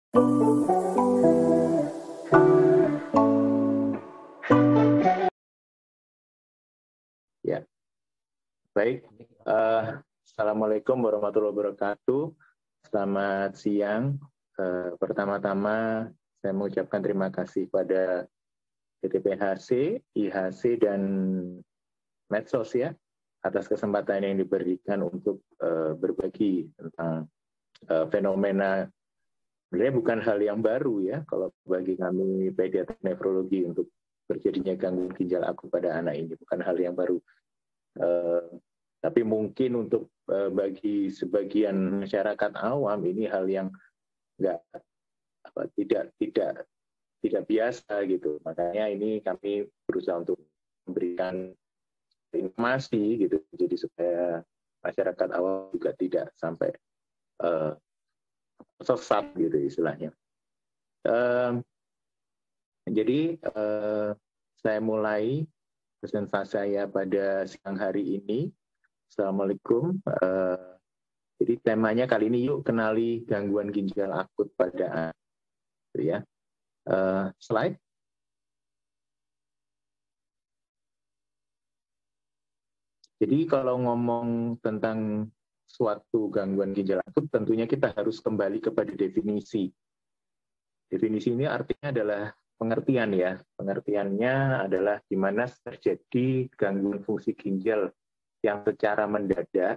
Ya, baik. Assalamualaikum warahmatullahi wabarakatuh. Selamat siang. Pertama-tama saya mengucapkan terima kasih pada DTPHC, IHC, dan Medsos ya atas kesempatan yang diberikan untuk berbagi tentang fenomena. Sebenarnya bukan hal yang baru ya kalau bagi kami pediatri nefrologi untuk terjadinya gangguan ginjal akut pada anak ini bukan hal yang baru. Tapi mungkin untuk bagi sebagian masyarakat awam ini hal yang tidak biasa gitu. Makanya ini kami berusaha untuk memberikan informasi gitu, jadi supaya masyarakat awam juga tidak sampai sesat gitu istilahnya. Jadi saya mulai presentasi saya pada siang hari ini. Assalamualaikum. Jadi temanya kali ini yuk kenali gangguan ginjal akut pada anak. Ya. Slide. Jadi kalau ngomong tentang suatu gangguan ginjal akut, tentunya kita harus kembali kepada definisi. Definisi ini artinya adalah pengertian ya. Pengertiannya adalah di mana terjadi gangguan fungsi ginjal yang secara mendadak,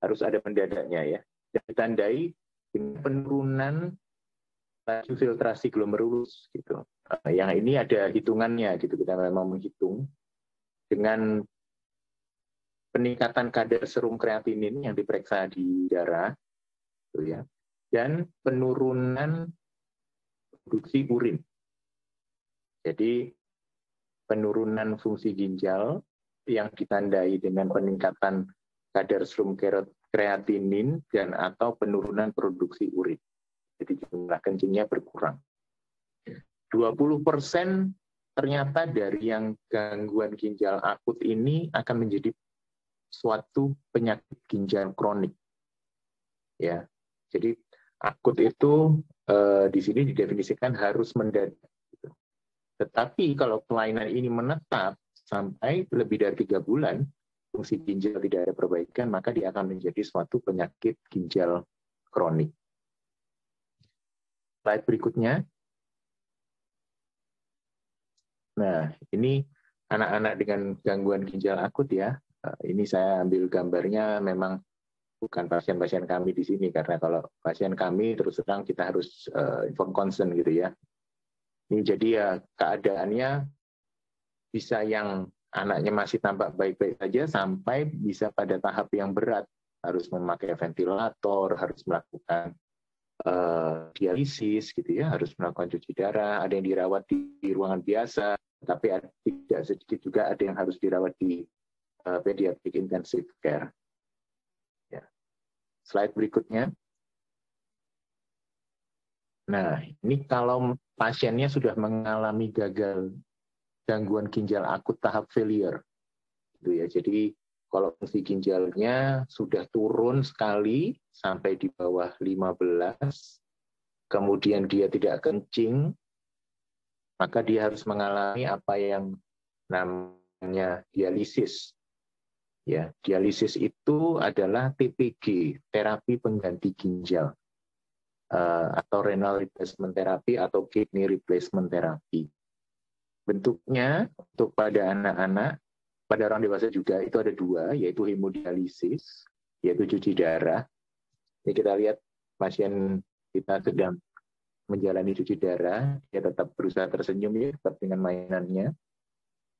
harus ada mendadaknya ya, dan ditandai dengan penurunan laju filtrasi glomerulus gitu. Yang ini ada hitungannya gitu, kita memang menghitung dengan peningkatan kadar serum kreatinin yang diperiksa di darah, gitu ya, dan penurunan produksi urin. Jadi penurunan fungsi ginjal yang ditandai dengan peningkatan kadar serum kreatinin dan atau penurunan produksi urin. Jadi jumlah kencingnya berkurang. 20% ternyata dari yang gangguan ginjal akut ini akan menjadi suatu penyakit ginjal kronik. Ya. Jadi akut itu di sini didefinisikan harus mendadak. Tetapi kalau kelainan ini menetap sampai lebih dari 3 bulan, fungsi ginjal tidak ada perbaikan, maka dia akan menjadi suatu penyakit ginjal kronik. Slide berikutnya. Nah, ini anak-anak dengan gangguan ginjal akut ya. Ini saya ambil gambarnya, memang bukan pasien-pasien kami di sini, karena kalau pasien kami terus terang kita harus inform consent gitu ya. Ini jadi ya keadaannya bisa yang anaknya masih tampak baik-baik saja sampai bisa pada tahap yang berat, harus memakai ventilator, harus melakukan dialisis gitu ya, harus melakukan cuci darah, ada yang dirawat di ruangan biasa, tapi tidak sedikit juga ada yang harus dirawat di pediatric intensive care. Ya. Slide berikutnya. Nah, ini kalau pasiennya sudah mengalami gagal gangguan ginjal akut tahap failure, gitu ya. Jadi kalau fungsi ginjalnya sudah turun sekali sampai di bawah 15, kemudian dia tidak kencing, maka dia harus mengalami apa yang namanya dialisis. Ya, dialisis itu adalah TPG, terapi pengganti ginjal, atau renal replacement therapy atau kidney replacement therapy. Bentuknya untuk pada anak-anak, pada orang dewasa juga itu ada 2, yaitu hemodialisis, yaitu cuci darah. Ini kita lihat pasien kita sedang menjalani cuci darah, dia tetap berusaha tersenyum ya, tetap dengan mainannya.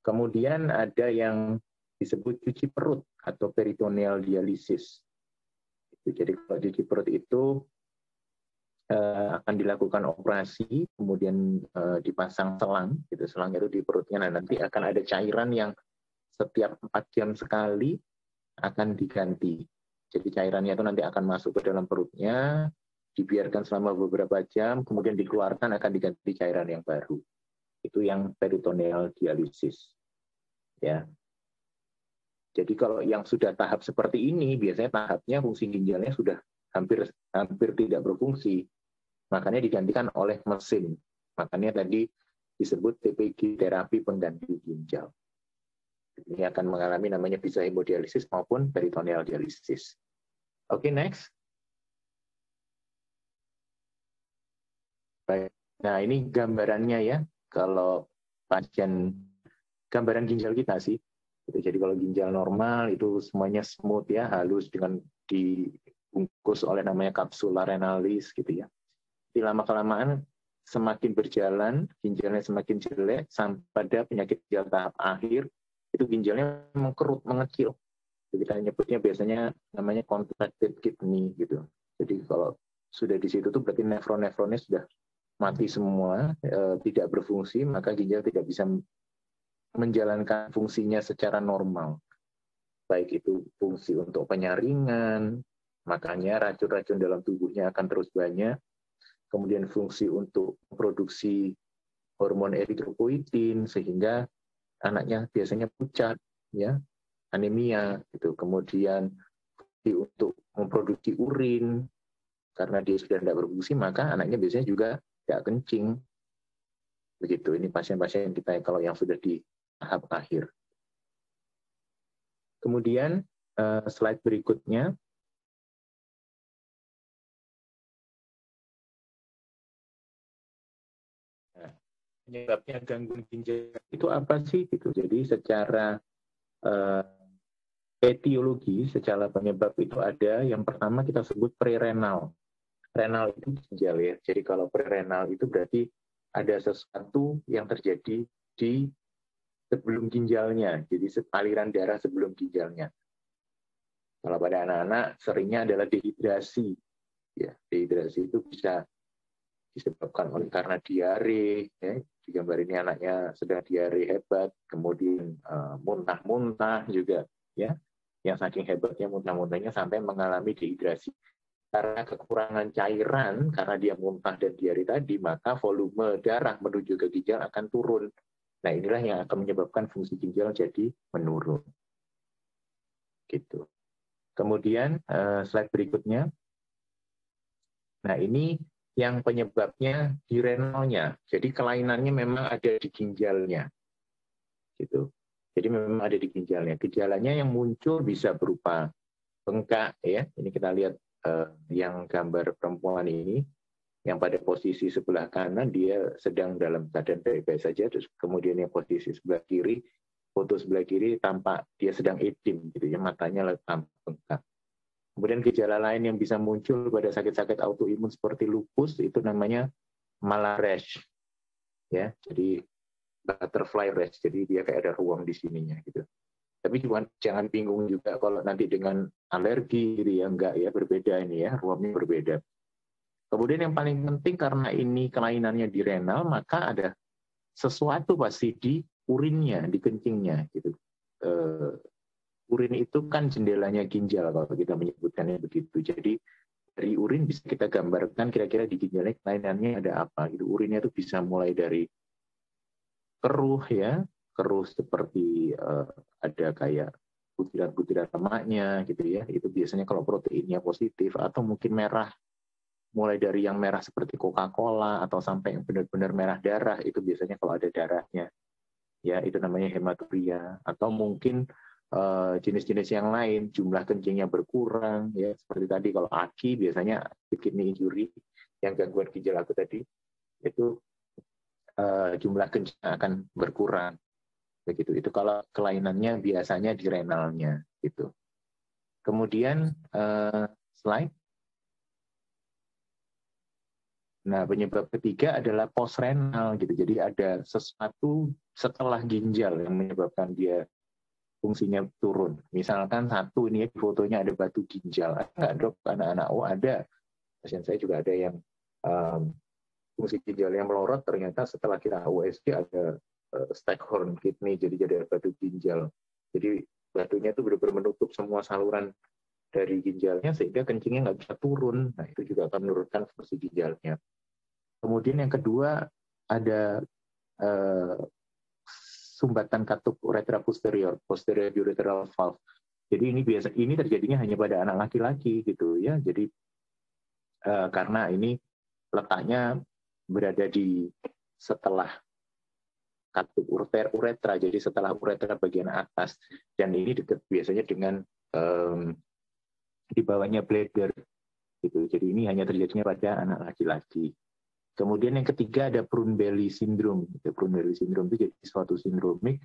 Kemudian ada yang disebut cuci perut atau peritoneal dialisis. Jadi kalau cuci perut itu akan dilakukan operasi, kemudian dipasang selang, gitu, selang itu di perutnya, nah nanti akan ada cairan yang setiap 4 jam sekali akan diganti. Jadi cairannya itu nanti akan masuk ke dalam perutnya, dibiarkan selama beberapa jam, kemudian dikeluarkan akan diganti cairan yang baru. Itu yang peritoneal dialisis. Ya. Jadi kalau yang sudah tahap seperti ini, biasanya tahapnya fungsi ginjalnya sudah hampir tidak berfungsi. makanya digantikan oleh mesin. Makanya tadi disebut TPG, terapi pengganti ginjal. Ini akan mengalami namanya bisa hemodialisis maupun peritoneal dialisis. Oke, next. Baik. Nah, ini gambarannya ya. Kalau pasien, gambaran ginjal kita sih. Jadi kalau ginjal normal itu semuanya smooth ya, halus dengan dibungkus oleh namanya kapsula renalis gitu ya. Di lama-kelamaan semakin berjalan, ginjalnya semakin jelek, sampai pada penyakit ginjal tahap akhir, itu ginjalnya mengkerut, mengecil. Kita nyebutnya biasanya namanya contracted kidney gitu. Jadi kalau sudah di situ tuh berarti nefron-nefronnya sudah mati semua, tidak berfungsi, maka ginjal tidak bisa menjalankan fungsinya secara normal. Baik itu fungsi untuk penyaringan, makanya racun-racun dalam tubuhnya akan terus banyak. Kemudian fungsi untuk produksi hormon eritropoietin sehingga anaknya biasanya pucat, ya, anemia, gitu. Kemudian fungsi untuk memproduksi urin karena dia sudah tidak berfungsi, maka anaknya biasanya juga tidak kencing. Begitu. Ini pasien-pasien kita kalau yang sudah di tahap akhir. Kemudian slide berikutnya. Penyebabnya gangguan ginjal itu apa sih gitu. Jadi secara etiologi, secara penyebab itu ada yang pertama kita sebut prerenal. Renal itu ginjal ya. Jadi kalau prerenal itu berarti ada sesuatu yang terjadi di sebelum ginjalnya. Jadi aliran darah sebelum ginjalnya. Kalau pada anak-anak seringnya adalah dehidrasi. Ya, dehidrasi itu bisa disebabkan oleh karena diare, ya. Digambar ini anaknya sedang diare hebat, kemudian muntah-muntah juga, ya, yang saking hebatnya muntah-muntahnya sampai mengalami dehidrasi. Karena kekurangan cairan, karena dia muntah dan diare tadi, maka volume darah menuju ke ginjal akan turun. Nah, inilah yang akan menyebabkan fungsi ginjal jadi menurun. Gitu. Kemudian slide berikutnya. Nah, ini yang penyebabnya di renalnya. Jadi kelainannya memang ada di ginjalnya. Gitu. Jadi memang ada di ginjalnya. Gejalanya yang muncul bisa berupa bengkak ya. Ini kita lihat yang gambar perempuan ini yang pada posisi sebelah kanan dia sedang dalam keadaan baik-baik saja, terus kemudian yang posisi sebelah kiri, foto sebelah kiri tampak dia sedang edim gitu ya, matanya tampak bengkak. Kemudian gejala lain yang bisa muncul pada sakit-sakit autoimun seperti lupus itu namanya malar rash, ya. Jadi butterfly rash, jadi dia kayak ada ruang di sininya gitu. Tapi jangan bingung juga kalau nanti dengan alergi gitu ya, enggak ya, berbeda ini ya, ruangnya berbeda. Kemudian yang paling penting karena ini kelainannya di renal, maka ada sesuatu pasti di urinnya, di kencingnya gitu. Urin itu kan jendelanya ginjal kalau kita menyebutkannya begitu. Jadi dari urin bisa kita gambarkan kira-kira di ginjalnya kelainannya ada apa. Itu urinnya itu bisa mulai dari keruh ya, keruh seperti ada kayak butiran-butiran lemaknya gitu ya. Itu biasanya kalau proteinnya positif, atau mungkin merah, mulai dari yang merah seperti Coca-Cola atau sampai yang benar-benar merah darah, itu biasanya kalau ada darahnya. Ya, itu namanya hematuria. Atau mungkin jenis-jenis yang lain, jumlah kencingnya berkurang, ya seperti tadi kalau aki biasanya kidney injury, yang gangguan ginjal akut tadi, itu jumlah kencing akan berkurang, begitu. Itu kalau kelainannya biasanya di renalnya, gitu. Kemudian slide. Nah, penyebab ketiga adalah postrenal, gitu. Jadi ada sesuatu setelah ginjal yang menyebabkan dia fungsinya turun. Misalkan satu ini fotonya ada batu ginjal. Enggak dok, anak-anak, oh ada. Pasien saya juga ada yang fungsi ginjalnya melorot, ternyata setelah kita USG ada Staghorn kidney, jadi ada batu ginjal. Jadi batunya itu benar-benar menutup semua saluran dari ginjalnya sehingga kencingnya nggak bisa turun. Nah, itu juga akan menurunkan fungsi ginjalnya. Kemudian yang kedua ada sumbatan katup uretra posterior ureteral valve. Jadi ini terjadinya hanya pada anak laki-laki gitu ya. Jadi karena ini letaknya berada di setelah katup uretra, jadi setelah uretra bagian atas, dan ini dekat biasanya dengan di bawahnya bladder gitu. Jadi ini hanya terjadinya pada anak laki-laki. Kemudian yang ketiga ada Prune Belly Syndrome. Prune Belly Syndrome itu jadi suatu sindromik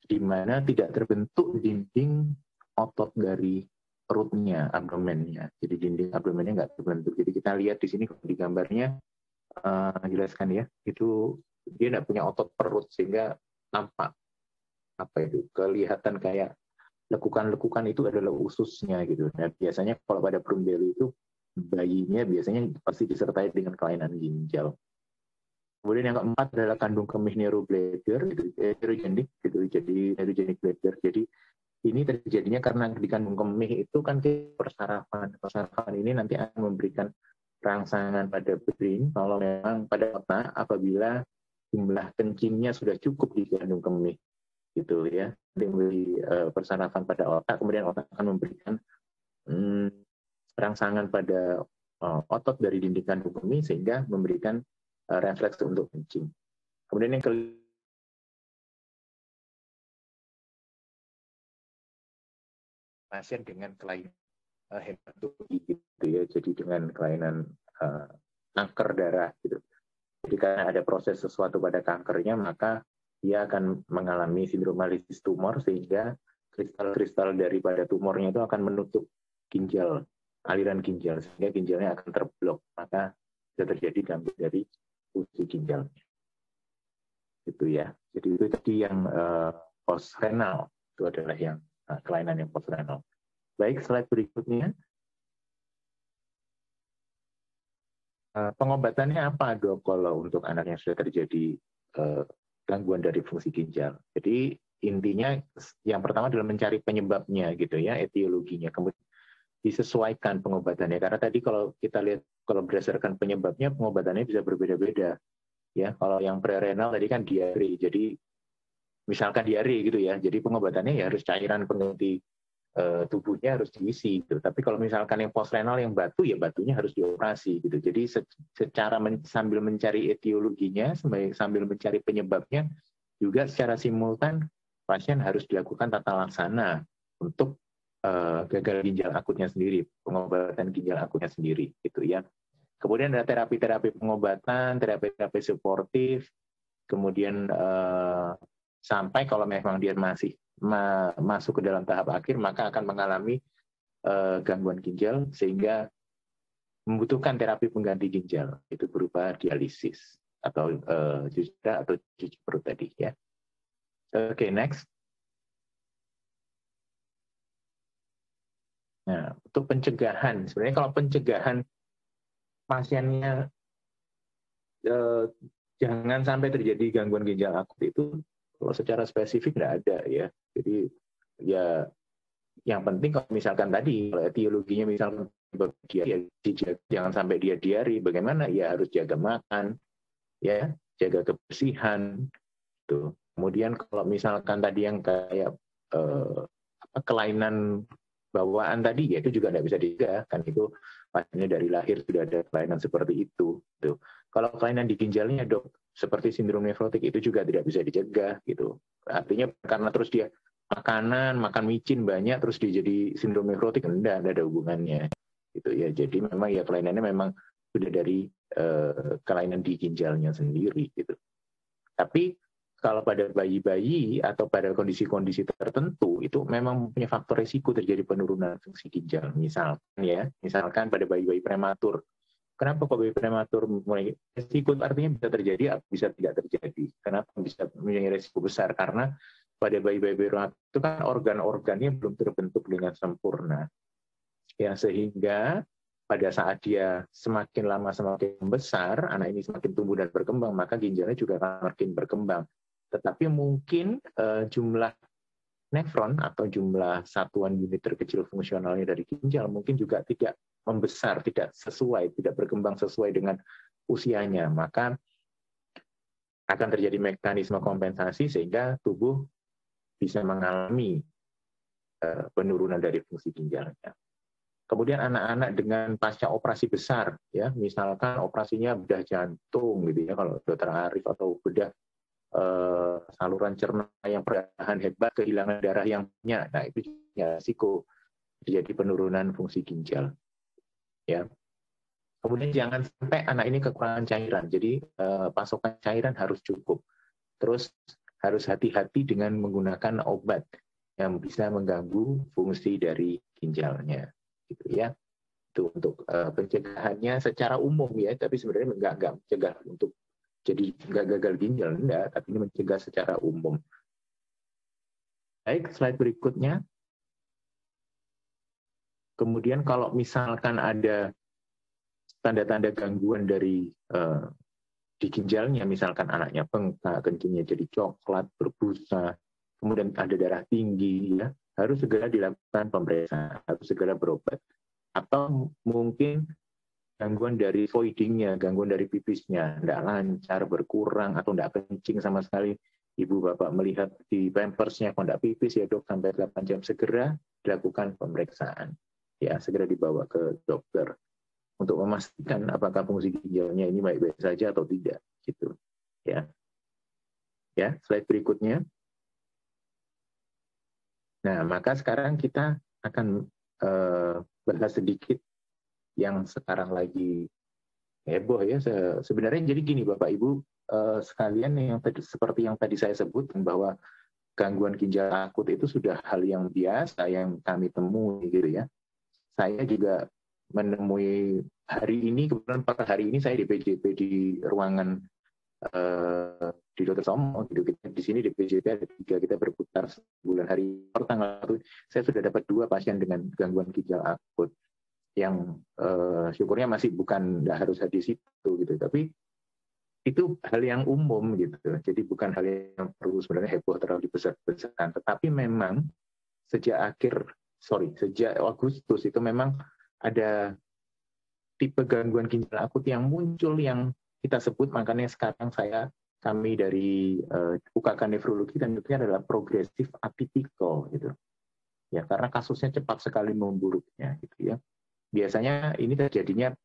di mana tidak terbentuk dinding otot dari perutnya, abdomennya. Jadi dinding abdomennya nggak terbentuk. Jadi kita lihat di sini di gambarnya, jelaskan ya, itu dia nggak punya otot perut sehingga nampak kelihatan kayak lekukan-lekukan itu adalah ususnya gitu. Nah biasanya kalau pada Prune Belly itu bayinya biasanya pasti disertai dengan kelainan ginjal. Kemudian yang keempat adalah kandung kemih neurobladder, neurogenic gitu, jadi neurogenic bladder. Jadi ini terjadinya karena di kandung kemih itu kan persarafan ini nanti akan memberikan rangsangan pada brain kalau memang pada otak apabila jumlah kencingnya sudah cukup di kandung kemih gitu ya, memberi persarafan pada otak, kemudian otak akan memberikan rangsangan pada otot dari dinding kandung kemih sehingga memberikan refleks untuk kencing. Kemudian yang pasien dengan kelainan hematologi gitu ya, jadi dengan kelainan kanker darah gitu. Jadi karena ada proses sesuatu pada kankernya, maka dia akan mengalami sindromalisis tumor sehingga kristal-kristal daripada tumornya itu akan menutup ginjal, aliran ginjal, sehingga ginjalnya akan terblok, maka bisa terjadi gangguan dari fungsi ginjalnya. Gitu ya. Jadi itu tadi yang post renal, itu adalah yang kelainan yang post renal. Baik, slide berikutnya. Pengobatannya apa, Dok, kalau untuk anak yang sudah terjadi gangguan dari fungsi ginjal? Jadi intinya yang pertama adalah mencari penyebabnya gitu ya, etiologinya. Kemudian disesuaikan pengobatannya, karena tadi kalau kita lihat kalau berdasarkan penyebabnya pengobatannya bisa berbeda-beda ya. Kalau yang prerenal tadi kan diare, jadi misalkan diare gitu ya, jadi pengobatannya ya harus cairan pengganti tubuhnya harus diisi gitu. Tapi kalau misalkan yang postrenal yang batu ya batunya harus dioperasi gitu. Jadi secara sambil mencari etiologinya, sambil mencari penyebabnya, juga secara simultan pasien harus dilakukan tata laksana untuk gagal ginjal akutnya sendiri, pengobatan ginjal akutnya sendiri gitu ya. Kemudian ada terapi-terapi pengobatan, terapi-terapi suportif, kemudian sampai kalau memang dia masih masuk ke dalam tahap akhir, maka akan mengalami gangguan ginjal sehingga membutuhkan terapi pengganti ginjal, itu berupa dialisis atau cuci darah atau cuci perut tadi ya. Oke, next. Nah, untuk pencegahan, sebenarnya kalau pencegahan pasiennya jangan sampai terjadi gangguan ginjal akut itu kalau secara spesifik tidak ada ya. Jadi ya yang penting kalau misalkan tadi kalau etiologinya misalkan dia jangan sampai dia diare, bagaimana ya harus jaga makan ya, jaga kebersihan tuh. Kemudian kalau misalkan tadi yang kayak kelainan bawaan tadi ya itu juga tidak bisa dicegah kan, itu pasiennya dari lahir sudah ada kelainan seperti itu tuh. Kalau kelainan di ginjalnya, Dok, seperti sindrom nefrotik itu juga tidak bisa dicegah gitu. Artinya karena terus dia makan micin banyak terus dia jadi sindrom nefrotik, enggak ada hubungannya gitu ya. Jadi memang ya kelainannya memang sudah dari kelainan di ginjalnya sendiri gitu. Tapi kalau pada bayi-bayi atau pada kondisi-kondisi tertentu itu memang punya faktor risiko terjadi penurunan fungsi ginjal. Misalkan pada bayi-bayi prematur. Kenapa kok bayi prematur mulai risiko? Artinya bisa terjadi, bisa tidak terjadi. Kenapa bisa mempunyai risiko besar? Karena pada bayi-bayi prematur itu kan organ-organnya belum terbentuk dengan sempurna. Ya, sehingga pada saat dia semakin lama semakin besar, anak ini semakin tumbuh dan berkembang, maka ginjalnya juga akan makin berkembang. Tetapi mungkin jumlah nefron atau jumlah satuan unit terkecil fungsionalnya dari ginjal mungkin juga tidak membesar, tidak berkembang sesuai dengan usianya. Maka akan terjadi mekanisme kompensasi sehingga tubuh bisa mengalami penurunan dari fungsi ginjalnya. Kemudian anak-anak dengan pasca operasi besar, ya, misalkan operasinya bedah jantung, gitu ya, kalau Dokter Arif, atau bedah saluran cerna yang perdarahan hebat, kehilangan darah yang banyak, nah itu juga risiko terjadi penurunan fungsi ginjal. Ya. Kemudian jangan sampai anak ini kekurangan cairan, jadi pasokan cairan harus cukup. Terus harus hati-hati dengan menggunakan obat yang bisa mengganggu fungsi dari ginjalnya, gitu ya. Itu untuk pencegahannya secara umum ya, tapi sebenarnya nggak mencegah untuk jadi nggak gagal ginjal, enggak, tapi ini mencegah secara umum. Baik, slide berikutnya. Kemudian kalau misalkan ada tanda-tanda gangguan dari di ginjalnya, misalkan anaknya bengkak, kencingnya jadi coklat, berbusa, kemudian ada darah tinggi, ya, harus segera dilakukan pemeriksaan, harus segera berobat. Atau mungkin gangguan dari voidingnya, gangguan dari pipisnya, tidak lancar, berkurang, atau tidak kencing sama sekali. Ibu bapak melihat di pampersnya kok tidak pipis ya dok, sampai 8 jam, segera dilakukan pemeriksaan. Ya, segera dibawa ke dokter untuk memastikan apakah fungsi ginjalnya ini baik-baik saja atau tidak, gitu. Ya, ya, slide berikutnya. Nah, maka sekarang kita akan bahas sedikit yang sekarang lagi heboh ya. Sebenarnya jadi gini Bapak Ibu sekalian, yang tadi, seperti yang tadi saya sebut, bahwa gangguan ginjal akut itu sudah hal yang biasa yang kami temui gitu ya. Saya juga menemui hari ini, kebetulan pada hari ini saya di PJP di ruangan di Dr. Somo, gitu. Kita di sini di PJP ada 3, kita berputar bulan hari tanggal 1, saya sudah dapat 2 pasien dengan gangguan ginjal akut yang syukurnya masih nggak harus di situ gitu, tapi itu hal yang umum gitu, jadi bukan hal yang perlu sebenarnya heboh terlalu dibesar-besarkan. Tetapi memang sejak Agustus itu memang ada tipe gangguan ginjal akut yang muncul yang kita sebut, makanya sekarang kami dari UKK Nefrologi dan itu adalah progresif atypical gitu ya, karena kasusnya cepat sekali memburuknya gitu ya. Biasanya ini terjadinya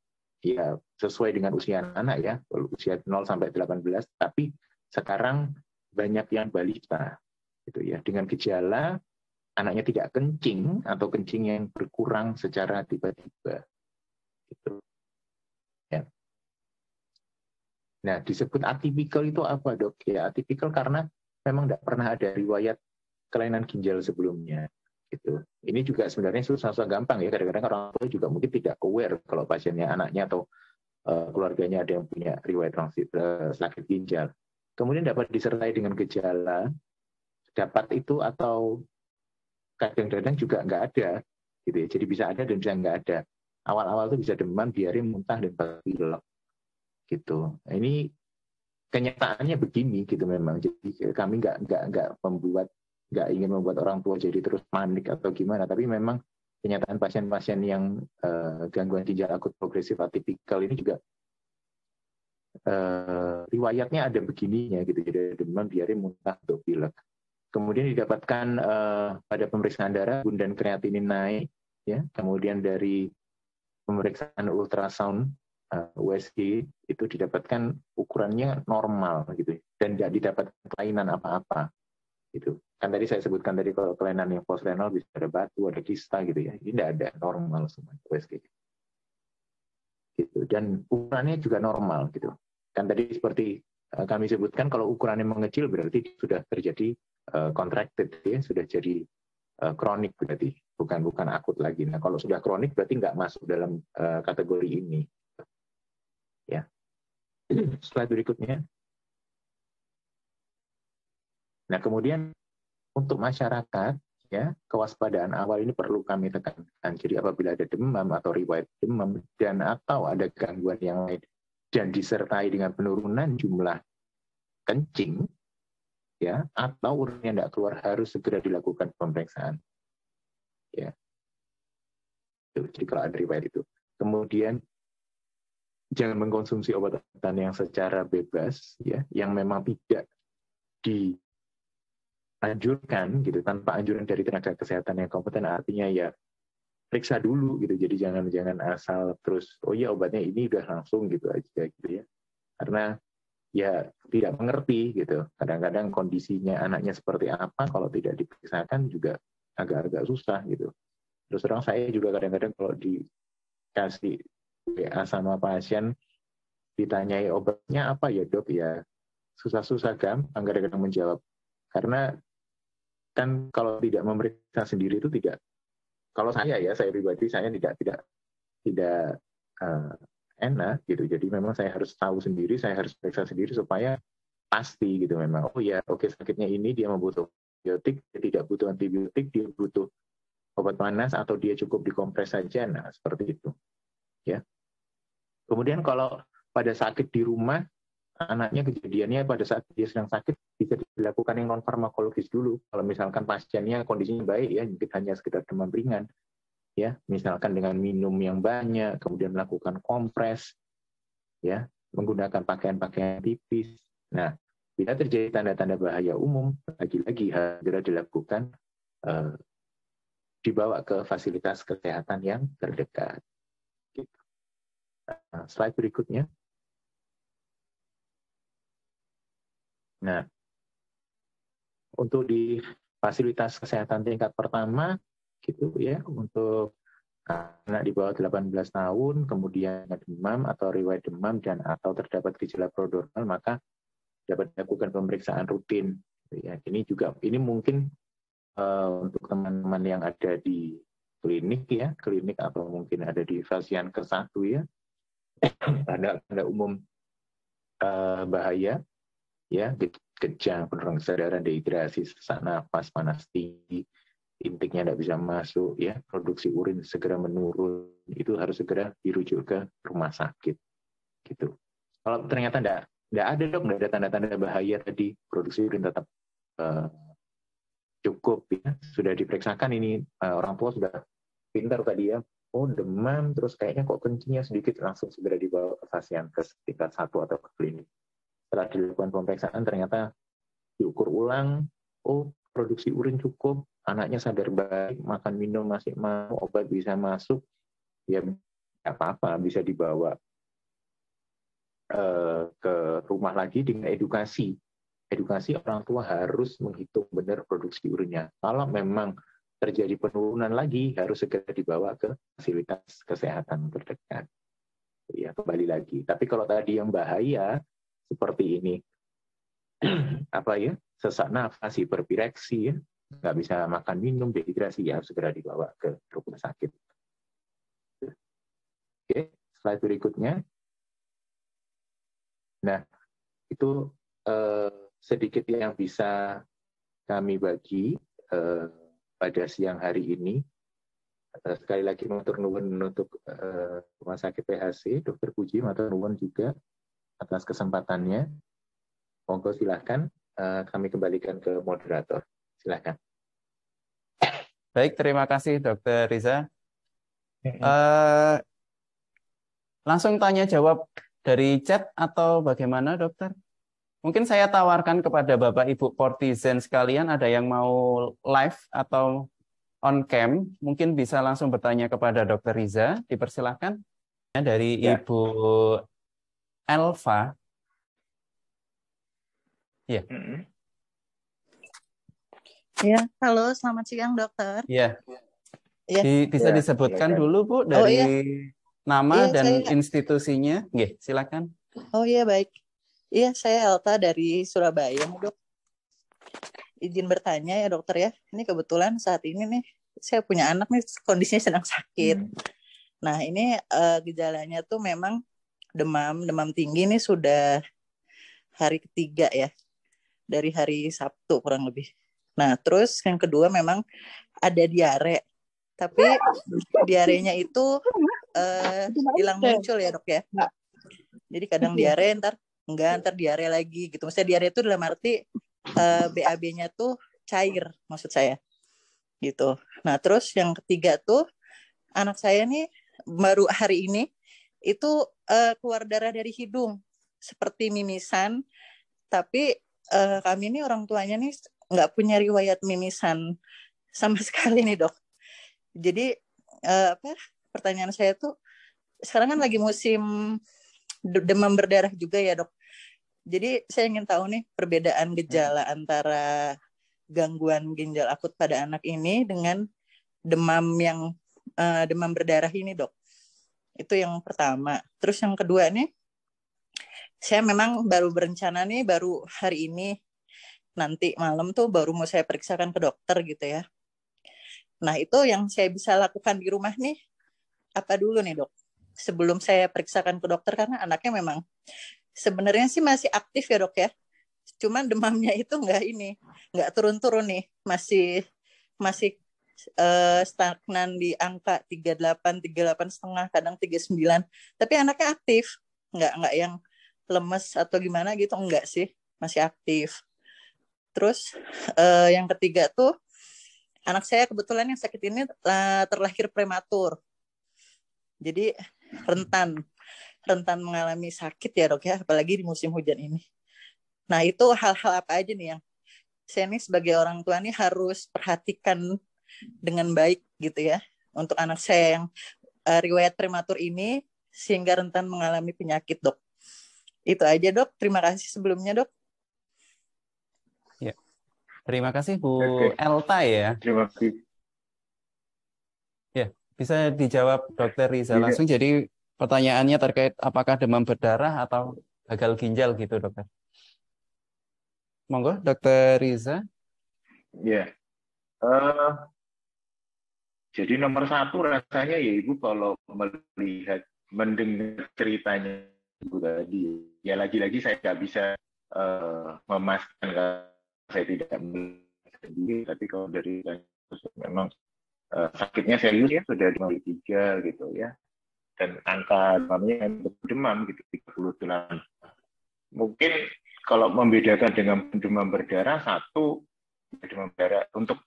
ya sesuai dengan usia anak ya, usia 0 sampai 18, tapi sekarang banyak yang balita gitu ya, dengan gejala anaknya tidak kencing atau kencing yang berkurang secara tiba-tiba gitu ya. Nah, disebut atipikal itu apa dok? Ya, atipikal karena memang tidak pernah ada riwayat kelainan ginjal sebelumnya gitu. Ini juga sebenarnya susah gampang ya, kadang-kadang orang tua juga mungkin tidak aware kalau pasiennya, anaknya atau keluarganya ada yang punya riwayat sakit ginjal. Kemudian dapat disertai dengan gejala, dapat itu atau kadang-kadang juga nggak ada, gitu ya. Jadi bisa ada dan bisa nggak ada. Awal-awal itu bisa demam, diare, muntah, dan pilek, gitu. Nah, ini kenyataannya begini, gitu memang. Jadi kami nggak ingin membuat orang tua jadi terus panik atau gimana, tapi memang kenyataan pasien-pasien yang gangguan ginjal akut progresif atipikal ini juga riwayatnya ada begininya gitu, jadi demam, diare, muntah, atau pilek. Kemudian didapatkan pada pemeriksaan darah dan kreatinin naik, ya. Kemudian dari pemeriksaan ultrasound USG itu didapatkan ukurannya normal gitu, dan tidak didapat kelainan apa-apa gitu. Kan tadi saya sebutkan tadi kalau kelainan yang postrenal bisa ada batu, ada kista gitu ya. Ini tidak ada, normal semua USG. Gitu. Dan ukurannya juga normal gitu. Kan tadi seperti kami sebutkan, kalau ukurannya mengecil berarti sudah terjadi contracted ya, sudah jadi kronik berarti, bukan akut lagi. Nah, kalau sudah kronik berarti nggak masuk dalam kategori ini. Ya. Slide berikutnya. Nah, kemudian untuk masyarakat ya, kewaspadaan awal ini perlu kami tekankan. Jadi apabila ada demam atau riwayat demam dan atau ada gangguan yang lain dan disertai dengan penurunan jumlah kencing ya, atau urinnya tidak keluar, harus segera dilakukan pemeriksaan. Ya. Jadi kalau ada riwayat itu. Kemudian jangan mengkonsumsi obat-obatan yang secara bebas ya, yang memang tidak dianjurkan gitu, tanpa anjuran dari tenaga kesehatan yang kompeten. Artinya ya periksa dulu gitu. Jadi jangan asal terus oh ya obatnya ini udah langsung gitu aja gitu ya. Karena ya tidak mengerti gitu. Kadang-kadang kondisinya anaknya seperti apa kalau tidak diperiksakan juga agak-agak susah gitu. Terus terang saya juga kadang-kadang kalau dikasih WA sama pasien ditanyai obatnya apa ya dok ya susah-susah gampang kadang-kadang menjawab. Karena kan kalau tidak memeriksa sendiri itu tidak, kalau saya pribadi saya tidak enak gitu. Jadi memang saya harus tahu sendiri, saya harus periksa sendiri supaya pasti gitu memang. Oh ya, oke sakitnya ini dia membutuhkan antibiotik, dia tidak butuh antibiotik, dia butuh obat panas atau dia cukup dikompres saja. Nah, seperti itu. Ya. Kemudian kalau pada sakit di rumah, anaknya kejadiannya pada saat dia sedang sakit bisa dilakukan yang non farmakologis dulu. Kalau misalkan pasiennya kondisinya baik ya, mungkin hanya sekitar demam ringan. Ya, misalkan dengan minum yang banyak, kemudian melakukan kompres, ya, menggunakan pakaian-pakaian tipis. Nah, bila terjadi tanda-tanda bahaya umum, lagi-lagi harus segera dilakukan, dibawa ke fasilitas kesehatan yang terdekat. Gitu. Nah, slide berikutnya. Nah, untuk di fasilitas kesehatan tingkat pertama, gitu ya, untuk anak di bawah 18 tahun, kemudian demam atau riwayat demam dan atau terdapat gejala prodromal, maka dapat dilakukan pemeriksaan rutin. Ya, ini mungkin untuk teman-teman yang ada di klinik ya, klinik atau mungkin ada di Fasiankes 1 ya, tanda umum bahaya ya, kejang, penurunan kesadaran, dehidrasi, sesak nafas, panas tinggi, intiknya tidak bisa masuk, ya, produksi urin segera menurun, itu harus segera dirujuk ke rumah sakit, gitu. Kalau ternyata tidak ada dok, tidak ada tanda-tanda bahaya tadi, produksi urin tetap cukup, ya, sudah diperiksakan ini orang tua sudah pintar tadi ya, oh demam, terus kayaknya kok kencingnya sedikit, langsung segera dibawa ke Fasiankes tingkat 1 atau ke klinik. Setelah dilakukan pemeriksaan ternyata diukur ulang, oh produksi urin cukup, anaknya sadar baik, makan minum masih mau, obat bisa masuk, ya nggak apa-apa, bisa dibawa ke rumah lagi dengan edukasi. Edukasi orang tua harus menghitung benar produksi urinnya. Kalau memang terjadi penurunan lagi, harus segera dibawa ke fasilitas kesehatan terdekat. Ya, kembali lagi. Tapi kalau tadi yang bahaya, seperti ini, apa ya, sesak nafas, hiperpireksi, ya, nggak bisa makan minum, dehidrasi, ya harus segera dibawa ke rumah sakit. Oke, slide berikutnya. Nah, itu sedikit yang bisa kami bagi pada siang hari ini. Sekali lagi matur nuwun untuk Rumah Sakit PHC, Dr. Puji, matur nuwun juga atas kesempatannya. Monggo silahkan kami kembalikan ke moderator. Silahkan. Baik, terima kasih Dr. Riza. Langsung tanya jawab dari chat atau bagaimana dokter? Mungkin saya tawarkan kepada Bapak Ibu Portizen sekalian, ada yang mau live atau on cam, mungkin bisa langsung bertanya kepada Dr. Riza, dipersilahkan. Dari ya. Ibu Elva. Ya. Ya, halo, selamat siang dokter. Ya. Bisa disebutkan dulu Bu dari nama dan institusinya. Nggih, silakan. Oh iya, baik. Iya, saya Elta dari Surabaya, dok. Izin bertanya ya dokter ya. Ini kebetulan saat ini nih, saya punya anak nih kondisinya sedang sakit. Nah ini gejalanya tuh memang demam tinggi nih sudah hari ketiga ya. Dari hari Sabtu kurang lebih. Nah terus yang kedua memang ada diare. Tapi diarenya itu hilang muncul ya dok ya. Jadi kadang diare ntar diare lagi gitu. Maksudnya diare itu dalam arti BAB-nya tuh cair maksud saya gitu. Nah terus yang ketiga tuh anak saya nih baru hari ini itu keluar darah dari hidung seperti mimisan, tapi kami nih orang tuanya nih nggak punya riwayat mimisan sama sekali nih dok. Jadi pertanyaan saya tuh sekarang kan lagi musim demam berdarah juga ya dok. Jadi saya ingin tahu nih perbedaan gejala antara gangguan ginjal akut pada anak ini dengan demam yang demam berdarah ini dok. Itu yang pertama. Terus yang kedua nih, saya memang baru berencana nih, baru hari ini, nanti malam tuh baru mau saya periksakan ke dokter gitu ya. Nah itu yang saya bisa lakukan di rumah nih, apa dulu nih dok? Sebelum saya periksakan ke dokter, karena anaknya memang sebenarnya sih masih aktif ya dok ya. Cuman demamnya itu nggak turun-turun nih, masih stagnan di angka 38 setengah, kadang 39. Tapi anaknya aktif, nggak yang lemes atau gimana gitu, enggak sih, masih aktif. Terus yang ketiga tuh, anak saya kebetulan yang sakit ini terlahir prematur. Jadi rentan mengalami sakit ya dok ya, apalagi di musim hujan ini. Nah itu hal-hal apa aja nih yang saya nih sebagai orang tua nih harus perhatikan dengan baik gitu ya untuk anak saya yang riwayat prematur ini sehingga rentan mengalami penyakit dok. Itu aja dok, terima kasih sebelumnya dok. Ya. Terima kasih Bu Oke. Elta ya. Terima kasih. Ya, bisa dijawab Dokter Riza langsung. Jadi pertanyaannya terkait apakah demam berdarah atau gagal ginjal gitu dokter. Monggo Dokter Riza. Ya. Jadi nomor satu rasanya ya Ibu kalau mendengar ceritanya Ibu tadi, ya lagi-lagi saya nggak bisa memastikan kalau saya tidak sendiri, tapi kalau dari memang sakitnya serius ya, sudah 53 gitu ya, dan angka demamnya demam gitu 38. Mungkin kalau membedakan dengan demam berdarah, satu demam berdarah untuk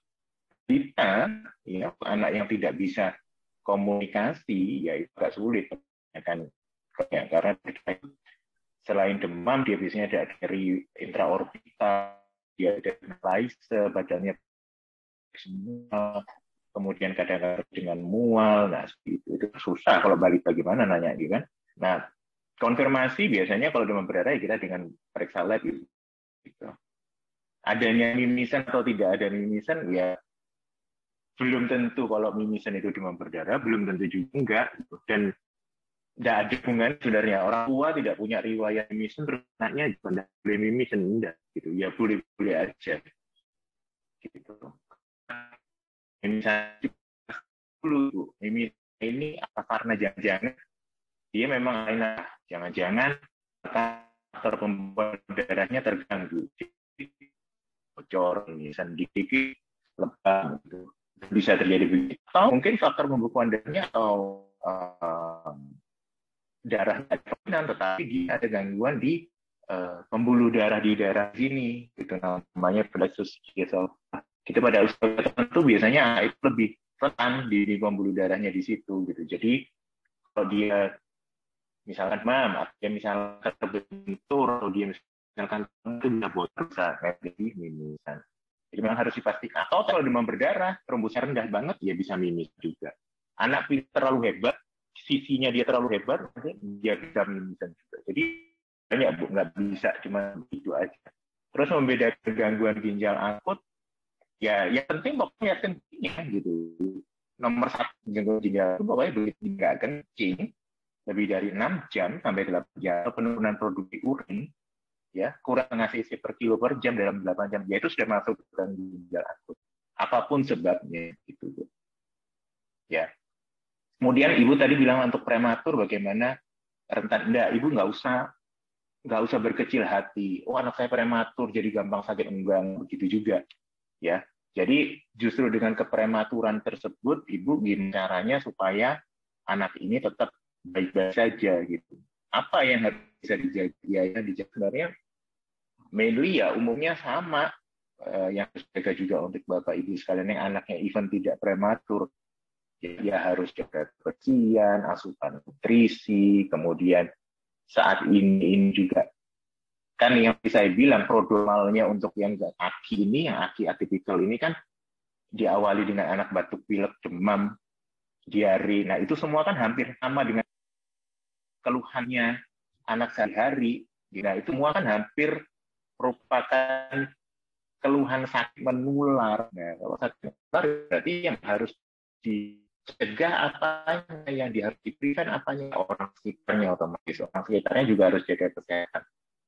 kita, ya, anak yang tidak bisa komunikasi, ya itu agak sulit, ya kan? Ya, karena selain demam, dia biasanya ada nyeri intraorbital, dia ada lyse, badannya semua, kemudian kadang-kadang dengan mual, nah itu susah kalau balik bagaimana nanya gitu kan. Nah, konfirmasi biasanya kalau demam berdarah ya kita dengan periksa lab gitu. Adanya mimisan atau tidak ada mimisan ya belum tentu. Kalau mimisan itu demam berdarah, belum tentu juga enggak. Dan tidak ada hubungan sebenarnya. Orang tua tidak punya riwayat mimisan, terus anaknya juga tidak boleh mimisan, enggak. Gitu. Ya boleh-boleh aja. Gitu. Mimisan dulu, mimisan ini apa karena jangan-jangan dia memang enak. Jangan-jangan faktor pembuluh darahnya terganggu. Bocor, mimisan dikit, lebam, gitu. Bisa terjadi begitu. Atau mungkin faktor pembekuan darahnya atau darahnya dominan, tetapi dia ada gangguan di pembuluh darah di daerah sini, itu namanya plexus brachial. Kita pada usia tertentu biasanya itu lebih rentan di pembuluh darahnya di situ, gitu. Jadi kalau dia misalkan dia misalkan terbentur atau dia misalkan itu bisa bocor, bisa mimisan. Jadi memang harus dipastikan. Atau kalau demam berdarah, trombosnya rendah banget, ya bisa mimis juga. Anak terlalu hebat, sisinya dia terlalu hebat, dia bisa mimisan juga. Jadi banyak Bu, nggak bisa cuma begitu aja. Terus membedakan gangguan ginjal akut, ya yang penting pokoknya kencingnya gitu. Nomor satu gangguan ginjal akut pokoknya begitu nggak kencing, lebih dari 6 jam sampai 8 jam, penurunan produksi urin, ya kurang cc per kilo per jam dalam 8 jam, ya itu sudah masuk ke ginjal akut. Apapun sebabnya gitu. Ya. Kemudian Ibu tadi bilang untuk prematur bagaimana rentan. Enggak, Ibu nggak usah berkecil hati. Oh, anak saya prematur jadi gampang sakit, enggak begitu juga. Ya. Jadi justru dengan keprematuran tersebut Ibu gimana caranya supaya anak ini tetap baik-baik saja gitu. Apa yang harus bisa dijaga? Ya, sebenarnya mainly ya umumnya sama yang harus dijaga juga untuk Bapak Ibu sekalian yang anaknya even tidak prematur. Dia harus jaga kebersihan, asupan nutrisi, kemudian saat ini juga kan yang saya bilang prodromalnya untuk yang aki ini, yang aki atipikal ini kan diawali dengan anak batuk pilek demam, diare. Nah, itu semua kan hampir sama dengan keluhannya anak sehari-hari. Nah, itu semua kan hampir merupakan keluhan sakit menular. Nah, kalau sakit menular berarti yang harus dicegah apanya, yang harus diberikan apanya, orang sekitarnya otomatis. Orang sekitarnya juga harus jaga kesehatan.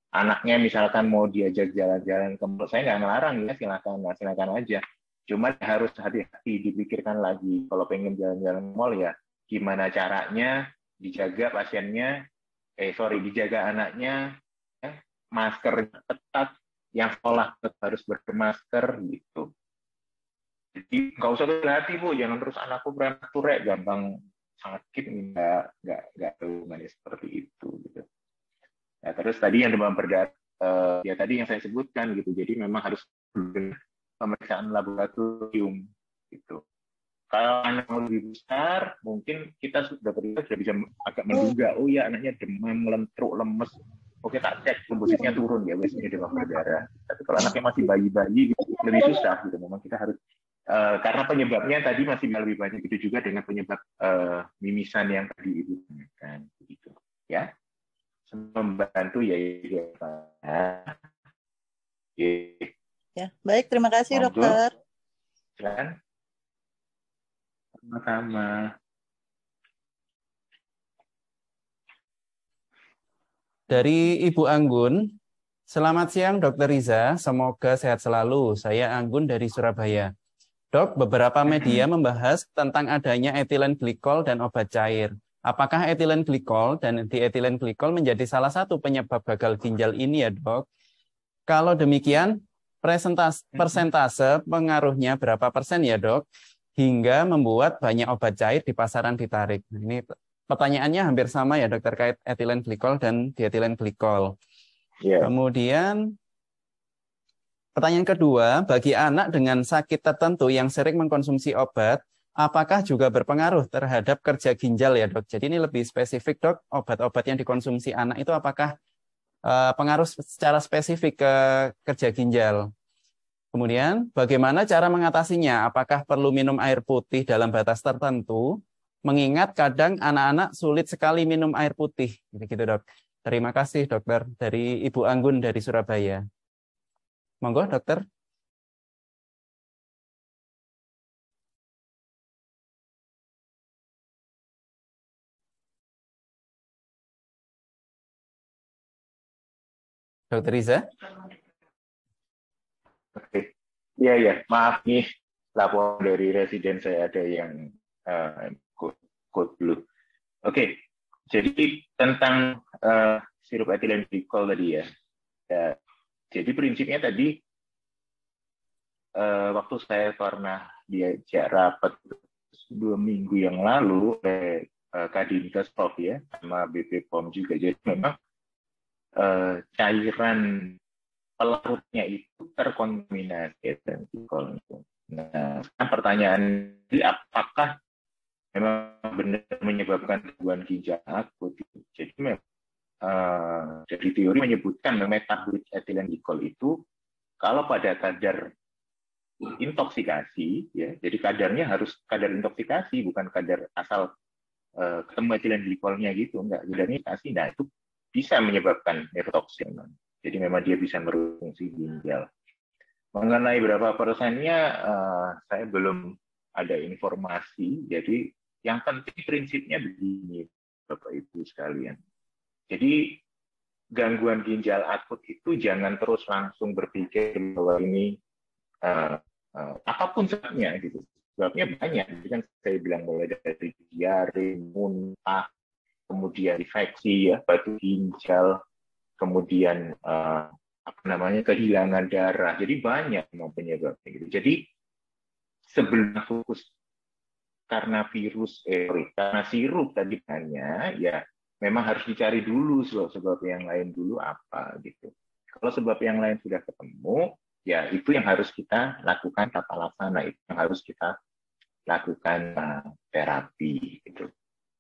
Anaknya misalkan mau diajak jalan-jalan ke mall, saya nggak ngelarang ya, silakan aja. Cuma harus hati-hati, dipikirkan lagi. Kalau pengen jalan-jalan ke mall ya, gimana caranya dijaga pasiennya, dijaga anaknya, ya, masker ketat, yang sekolah harus bermasker gitu. Jadi nggak usah hati Bu, jangan terus anakku prematur gampang sakit, nggak hubungannya seperti itu gitu. Nah, terus tadi yang demam berdarah, ya tadi yang saya sebutkan gitu. Jadi memang harus pemeriksaan laboratorium gitu. Kalau anak lebih besar, mungkin kita sudah bisa agak menduga, oh ya anaknya demam, lentruk, lemes. Oke, tak cek komposisinya turun ya, biasanya demam berdarah. Tapi kalau anaknya masih bayi-bayi, gitu, lebih susah gitu. Memang kita harus karena penyebabnya tadi masih lebih banyak, itu juga dengan penyebab mimisan yang tadi Ibu tanyakan, gitu ya. Membantu ya. Ya, baik, terima kasih dokter. Silakan. Sama-sama. Dari Ibu Anggun, selamat siang Dokter Riza, semoga sehat selalu. Saya Anggun dari Surabaya. Dok, beberapa media membahas tentang adanya etilen glikol dan obat cair. Apakah etilen glikol dan dietilen glikol menjadi salah satu penyebab gagal ginjal ini ya dok? Kalau demikian, persentase pengaruhnya berapa persen ya dok? Hingga membuat banyak obat cair di pasaran ditarik. Ini pertanyaannya hampir sama ya dok, terkait etilen glikol dan dietilen glikol. Yeah. Kemudian pertanyaan kedua, bagi anak dengan sakit tertentu yang sering mengkonsumsi obat, apakah juga berpengaruh terhadap kerja ginjal ya dok? Jadi ini lebih spesifik dok, obat-obat yang dikonsumsi anak itu apakah pengaruh secara spesifik ke kerja ginjal? Kemudian bagaimana cara mengatasinya? Apakah perlu minum air putih dalam batas tertentu? Mengingat kadang anak-anak sulit sekali minum air putih. Gitu dok. Terima kasih dokter. Dari Ibu Anggun dari Surabaya. Monggo dokter. Dokter Riza. Oke. Iya, maaf nih, laporan dari residen saya ada yang code blue. Oke, jadi tentang sirup etilen glikol tadi ya. Jadi prinsipnya tadi waktu saya pernah diajak rapat 2 minggu yang lalu oleh Kadinkes Prof ya, sama BP POM juga. Jadi memang cairan pelarutnya itu terkontaminasi etilen glikol. Nah, pertanyaan apakah memang benar menyebabkan gangguan ginjal akut? Jadi memang dari teori menyebutkan metabolit etilen glikol itu kalau pada kadar intoksikasi, ya, jadi kadarnya harus kadar intoksikasi, bukan kadar asal ketemu etilen glikolnya gitu, enggak, kadarnya intoksikasi. Nah, itu bisa menyebabkan neurotoksin. Jadi memang dia bisa merusak fungsi ginjal. Mengenai berapa persennya, saya belum ada informasi. Jadi yang penting prinsipnya begini, Bapak Ibu sekalian. Jadi gangguan ginjal akut itu jangan terus langsung berpikir bahwa ini apapun sebabnya gitu. Sebabnya banyak. Jadi kan saya bilang mulai dari diare, muntah, kemudian infeksi ya, batu ginjal, kemudian kehilangan darah. Jadi banyak penyebabnya gitu. Jadi sebelum fokus karena virus karena sirup tadi hanya ya memang harus dicari dulu sebab yang lain dulu apa gitu. Kalau sebab yang lain sudah ketemu, ya itu yang harus kita lakukan tata laksana, itu yang harus kita lakukan terapi gitu.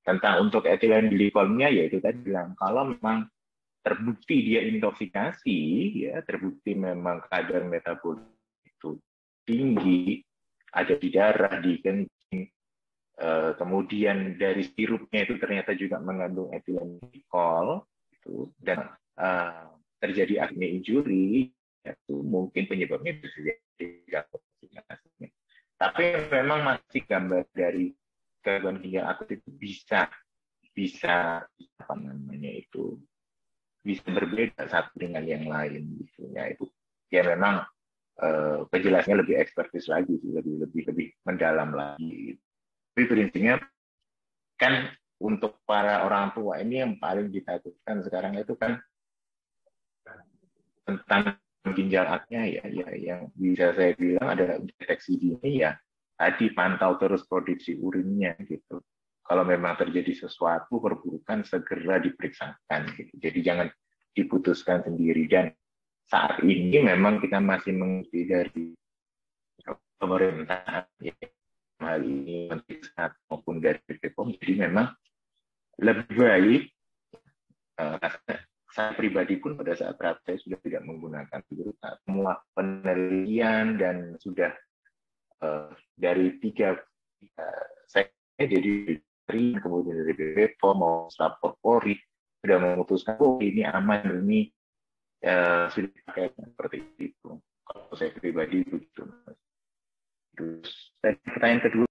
Tentang untuk etilen glikolnya ya itu tadi bilang kalau memang terbukti dia intoksikasi, ya terbukti memang kadar metabolit itu tinggi, ada di darah, di kencing, kemudian dari sirupnya itu ternyata juga mengandung etilen glikol, gitu, dan terjadi acne injury, itu mungkin penyebabnya bisa jadi. Tapi memang masih gambar dari gangguan ginjal akut itu bisa apa namanya itu bisa berbeda satu dengan yang lain, gitu ya. Itu ya memang penjelasannya lebih ekspertis lagi, lebih mendalam lagi. Tapi prinsipnya kan untuk para orang tua ini yang paling ditakutkan sekarang itu kan tentang ginjal akutnya, ya yang bisa saya bilang adalah deteksi dini, ya tadi pantau terus produksi urinnya gitu. Kalau memang terjadi sesuatu perburukan segera diperiksakan gitu. Jadi jangan diputuskan sendiri. Dan saat ini memang kita masih mengikuti dari pemerintah, ya, hal ini Menteri Kesehatan maupun dari BPOM. Jadi memang lebih baik, saya pribadi pun pada saat praktek sudah tidak menggunakan itu. Semua penelitian dan sudah dari tiga sektor, jadi kemudian dari BPOM mau lapor Polri sudah memutuskan ini aman, ini sudah dipakai seperti itu. Kalau saya pribadi begitu. Terus pertanyaan kedua.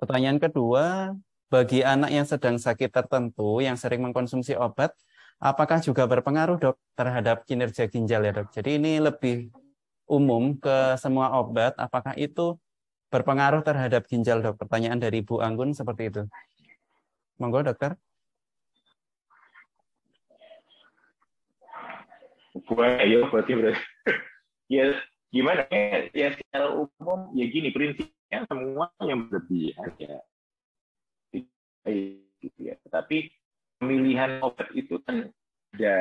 Pertanyaan kedua, bagi anak yang sedang sakit tertentu yang sering mengkonsumsi obat, apakah juga berpengaruh, Dok, terhadap kinerja ginjal ya, Dok? Jadi ini lebih umum ke semua obat, apakah itu berpengaruh terhadap ginjal, Dok? Pertanyaan dari Bu Anggun seperti itu. Monggo, Dokter. Ayo, berarti ya gimana ya secara umum ya gini, prinsipnya semua yang berlebihan ya gitu ya. Tapi pemilihan obat itu kan ada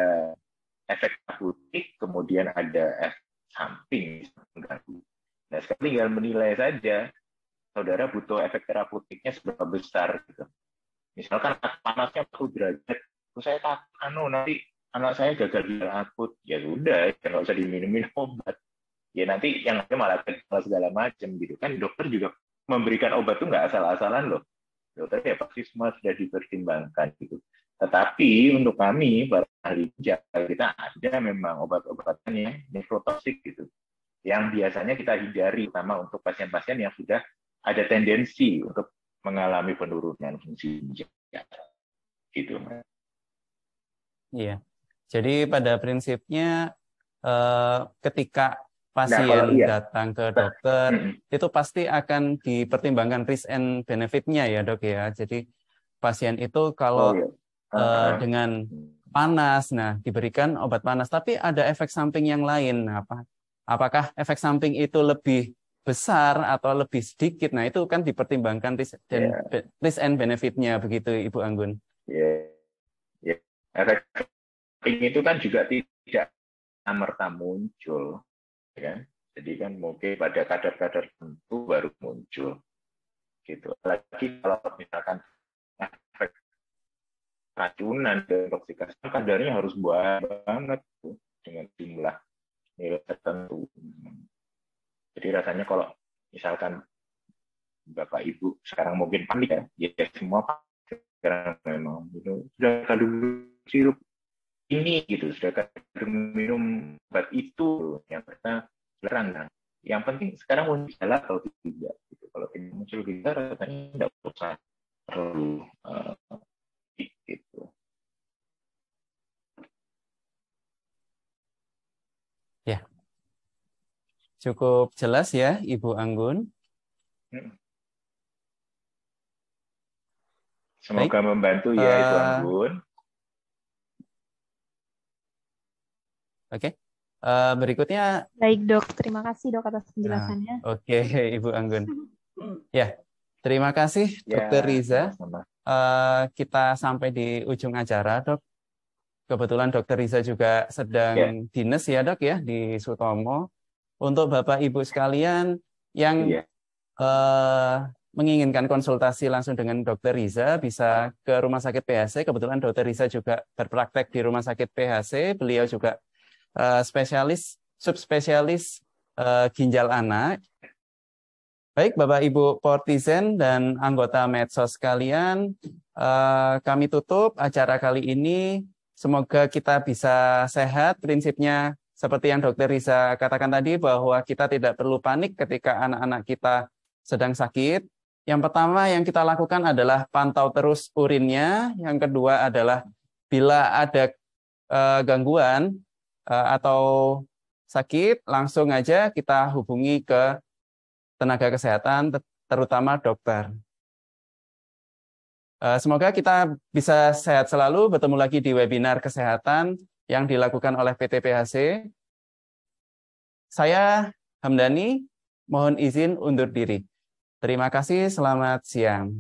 efek terapeutik, kemudian ada efek samping mengganggu. Nah, sekarang tinggal menilai saja saudara butuh efek terapeutiknya seberapa besar gitu. Misalkan panasnya 1 derajat, terus saya takut nanti anak saya gagal ginjal akut, ya sudah, nggak usah diminumin obat. Ya nanti yang ada malah segala macam gitu kan. Dokter juga memberikan obat itu nggak asal-asalan loh. Dokter ya pasti semua sudah dipertimbangkan gitu. Tetapi untuk kami para ahli ginjal, kita ada memang obat-obatan yang nefrotoksik gitu, yang biasanya kita hindari, terutama untuk pasien-pasien yang sudah ada tendensi untuk mengalami penurunan fungsi ginjal. Gitu. Iya. Jadi pada prinsipnya ketika pasien datang ke dokter itu pasti akan dipertimbangkan risk and benefit-nya ya, Dok ya. Jadi pasien itu kalau dengan panas, nah diberikan obat panas, tapi ada efek samping yang lain. Nah, apakah efek samping itu lebih besar atau lebih sedikit? Nah, itu kan dipertimbangkan risk and benefit-nya begitu, Ibu Anggun. Efek samping itu kan juga tidak merta muncul, kan? Jadi kan mungkin pada kadar-kadar tertentu baru muncul, gitu. Lagi kalau misalkan efek racunan dan intoksikasi, kadarnya harus banget tuh, dengan jumlah nilai tertentu. Jadi rasanya kalau misalkan Bapak Ibu sekarang mungkin panik ya semua sekarang memang itu sudah kadung sirup ini gitu, sudah kadung minum obat itu, yang pertama larang. Yang penting sekarang muncul gejala atau tidak gitu. Kalau tidak muncul gejala rasanya tidak usah perlu gitu. Ya, cukup jelas ya, Ibu Anggun. Semoga membantu ya, Ibu Anggun. Oke. Berikutnya. Baik, Dok. Terima kasih, Dok, atas penjelasannya. Oke, Ibu Anggun. Ya, terima kasih, Dokter Riza. Kita sampai di ujung acara, Dok. Kebetulan Dokter Riza juga sedang dinas ya, Dok, ya, di Sutomo. Untuk Bapak Ibu sekalian yang menginginkan konsultasi langsung dengan Dokter Riza, bisa ke Rumah Sakit PHC. Kebetulan Dokter Riza juga berpraktek di Rumah Sakit PHC. Beliau juga subspesialis ginjal anak. Baik, Bapak Ibu Portizen dan anggota medsos sekalian, kami tutup acara kali ini. Semoga kita bisa sehat. Prinsipnya seperti yang Dr. Riza katakan tadi, bahwa kita tidak perlu panik ketika anak-anak kita sedang sakit. Yang pertama yang kita lakukan adalah pantau terus urinnya. Yang kedua adalah bila ada gangguan atau sakit, langsung aja kita hubungi ke tenaga kesehatan, terutama dokter. Semoga kita bisa sehat selalu. Bertemu lagi di webinar kesehatan yang dilakukan oleh PT PHC. Saya Hamdani, mohon izin undur diri. Terima kasih, selamat siang.